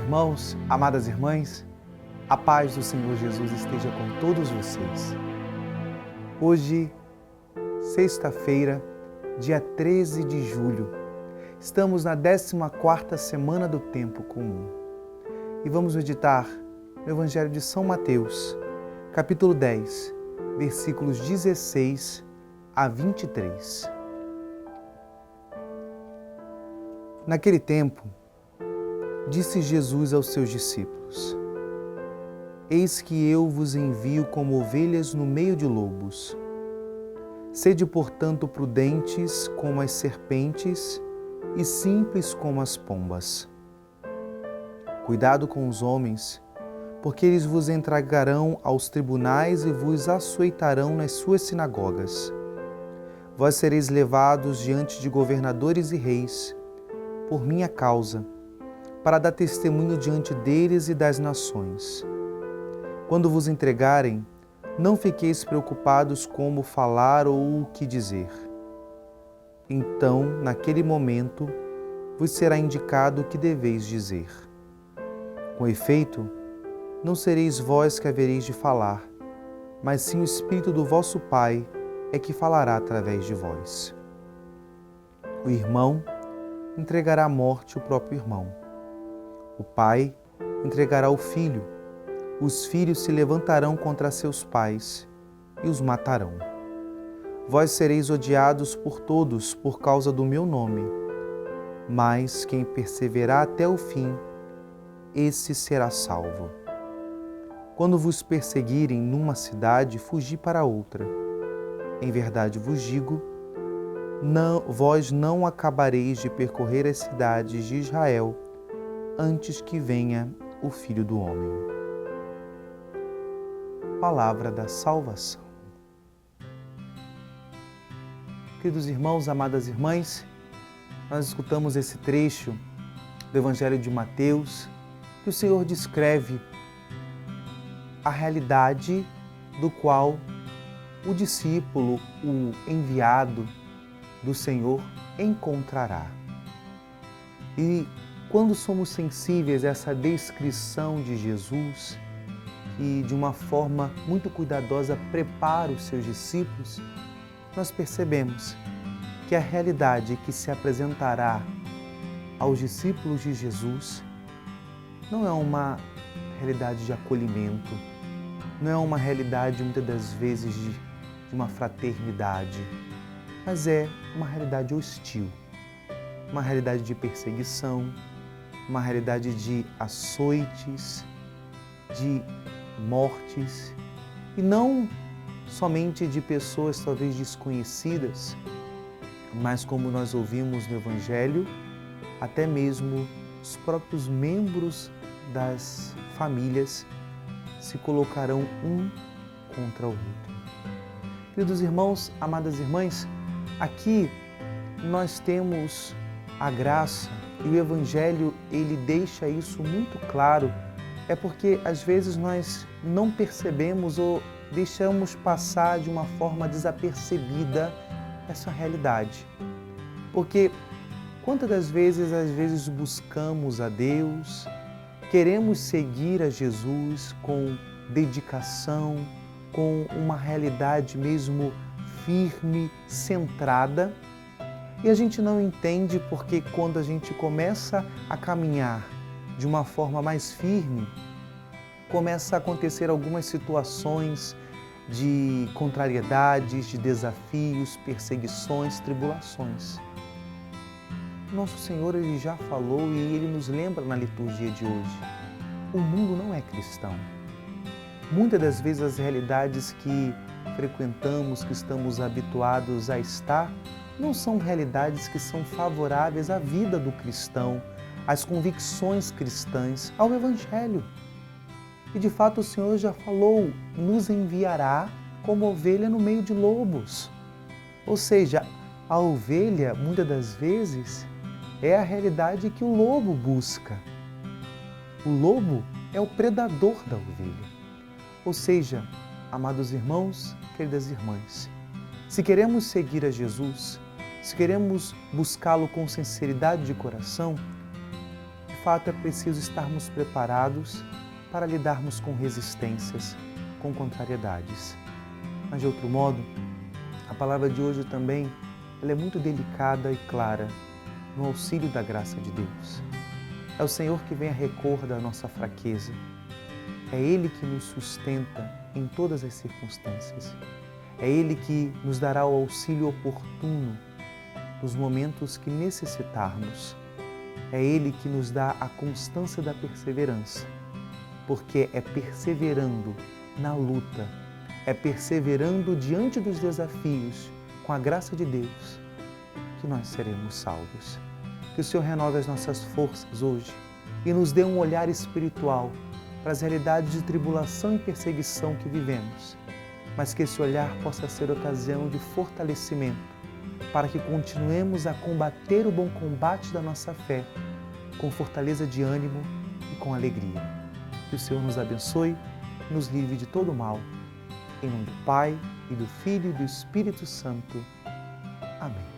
irmãos, amadas irmãs, a paz do Senhor Jesus esteja com todos vocês. Hoje, sexta-feira, dia 13 de julho, estamos na 14ª semana do Tempo Comum e vamos meditar no Evangelho de São Mateus, capítulo 10, versículos 16 a 23. Naquele tempo, disse Jesus aos seus discípulos: Eis que eu vos envio como ovelhas no meio de lobos. Sede, portanto, prudentes como as serpentes e simples como as pombas. Cuidado com os homens, porque eles vos entregarão aos tribunais e vos açoitarão nas suas sinagogas. Vós sereis levados diante de governadores e reis, por minha causa, para dar testemunho diante deles e das nações. Quando vos entregarem, não fiqueis preocupados como falar ou o que dizer. Então, naquele momento, vos será indicado o que deveis dizer. Com efeito, não sereis vós que havereis de falar, mas sim o Espírito do vosso Pai é que falará através de vós. O irmão entregará à morte o próprio irmão. O pai entregará o filho. Os filhos se levantarão contra seus pais e os matarão. Vós sereis odiados por todos por causa do meu nome, mas quem perseverar até o fim, esse será salvo. Quando vos perseguirem numa cidade, fugi para outra. Em verdade vos digo, vós não acabareis de percorrer as cidades de Israel antes que venha o Filho do Homem. Palavra da salvação. Queridos irmãos, amadas irmãs, nós escutamos esse trecho do Evangelho de Mateus, que o Senhor descreve a realidade do qual o discípulo, o enviado do Senhor, encontrará. E quando somos sensíveis a essa descrição de Jesus, que de uma forma muito cuidadosa prepara os seus discípulos, nós percebemos que a realidade que se apresentará aos discípulos de Jesus não é uma realidade de acolhimento, não é uma realidade muitas das vezes de uma fraternidade, mas é uma realidade hostil, uma realidade de perseguição, uma realidade de açoites, de mortes, e não somente de pessoas talvez desconhecidas, mas como nós ouvimos no Evangelho, até mesmo os próprios membros das famílias se colocarão um contra o outro. Queridos irmãos, amadas irmãs, aqui nós temos a graça e o Evangelho, ele deixa isso muito claro. É porque às vezes nós não percebemos ou deixamos passar de uma forma desapercebida essa realidade. Porque quantas das vezes, às vezes buscamos a Deus, queremos seguir a Jesus com dedicação, com uma realidade mesmo firme, centrada, e a gente não entende porque quando a gente começa a caminhar de uma forma mais firme, começa a acontecer algumas situações de contrariedades, de desafios, perseguições, tribulações. Nosso Senhor, Ele já falou e Ele nos lembra na liturgia de hoje. O mundo não é cristão. Muitas das vezes as realidades que frequentamos, que estamos habituados a estar, não são realidades que são favoráveis à vida do cristão, às convicções cristãs, ao Evangelho. E de fato o Senhor já falou, nos enviará como ovelha no meio de lobos. Ou seja, a ovelha, muitas das vezes, é a realidade que o lobo busca. O lobo é o predador da ovelha. Ou seja, amados irmãos, queridas irmãs, se queremos seguir a Jesus, se queremos buscá-lo com sinceridade de coração, de fato é preciso estarmos preparados para lidarmos com resistências, com contrariedades. Mas de outro modo, a palavra de hoje também ela é muito delicada e clara no auxílio da graça de Deus. É o Senhor que vem a recor da nossa fraqueza. É Ele que nos sustenta em todas as circunstâncias. É Ele que nos dará o auxílio oportuno nos momentos que necessitarmos. É Ele que nos dá a constância da perseverança, porque é perseverando na luta, é perseverando diante dos desafios, com a graça de Deus, que nós seremos salvos. Que o Senhor renove as nossas forças hoje e nos dê um olhar espiritual para as realidades de tribulação e perseguição que vivemos, mas que esse olhar possa ser ocasião de fortalecimento para que continuemos a combater o bom combate da nossa fé com fortaleza de ânimo e com alegria. Que o Senhor nos abençoe e nos livre de todo mal. Em nome do Pai, e do Filho e do Espírito Santo. Amém.